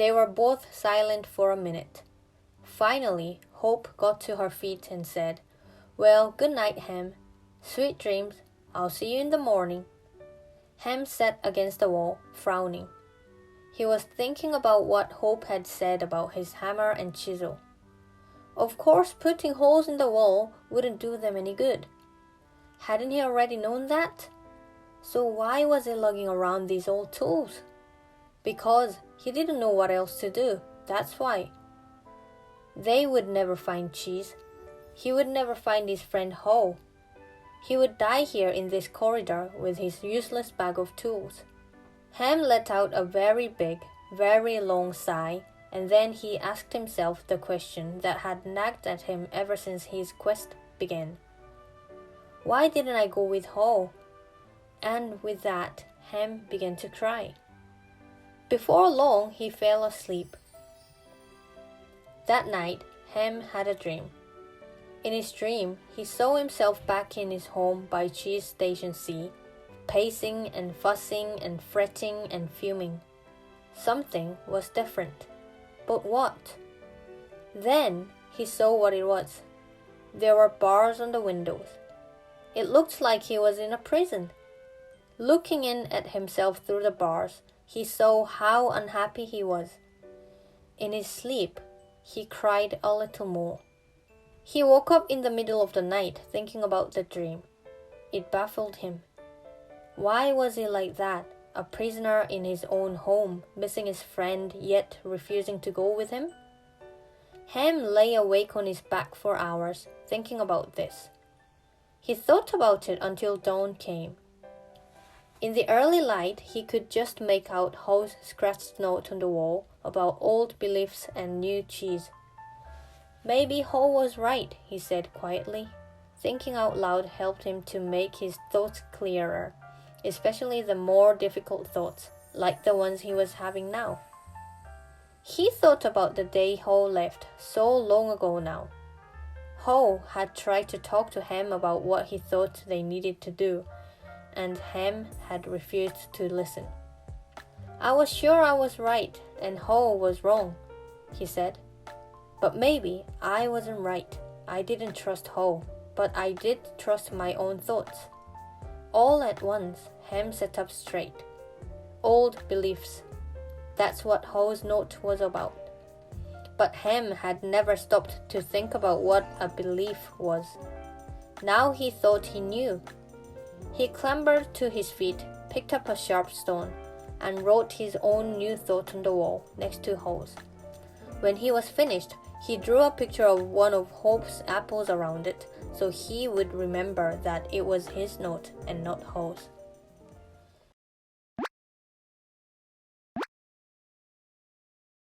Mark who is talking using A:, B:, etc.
A: They were both silent for a minute. Finally, Hope got to her feet and said, "Well, good night, Ham. Sweet dreams. I'll see you in the morning." Ham sat against the wall, frowning. He was thinking about what Hope had said about his hammer and chisel. Of course, putting holes in the wall wouldn't do them any good. Hadn't he already known that? So why was he lugging around these old tools? Because he didn't know what else to do, that's why. They would never find cheese. He would never find his friend Ho. He would die here in this corridor with his useless bag of tools. Ham let out a very big, very long sigh, and then he asked himself the question that had nagged at him ever since his quest began. Why didn't I go with Ho? And with that, Ham began to cry. Before long, he fell asleep. That night, Ham had a dream. In his dream, he saw himself back in his home by Cheese Station C, pacing and fussing and fretting and fuming. Something was different. But what? Then he saw what it was. There were bars on the windows. It looked like he was in a prison. Looking in at himself through the bars, he saw how unhappy he was. In his sleep, he cried a little more. He woke up in the middle of the night thinking about the dream. It baffled him. Why was he like that, a prisoner in his own home, missing his friend yet refusing to go with him? Ham lay awake on his back for hours, thinking about this. He thought about it until dawn came. In the early light, he could just make out Ho's scratched note on the wall about old beliefs and new cheese. Maybe Ho was right, he said quietly. Thinking out loud helped him to make his thoughts clearer, especially the more difficult thoughts, like the ones he was having now. He thought about the day Ho left, so long ago now. Ho had tried to talk to Ham about what he thought they needed to do, and Ham had refused to listen. "I was sure I was right, and Ho was wrong," he said. "But maybe I wasn't right. I didn't trust Ho, but I did trust my own thoughts." All at once, Ham sat up straight. Old beliefs. That's what Ho's note was about. But Ham had never stopped to think about what a belief was. Now he thought he knew. He clambered to his feet, picked up a sharp stone, and wrote his own new thought on the wall next to Ho's. When he was finished, he drew a picture of one of Hope's apples around it, so he would remember that it was his note and not Ho's.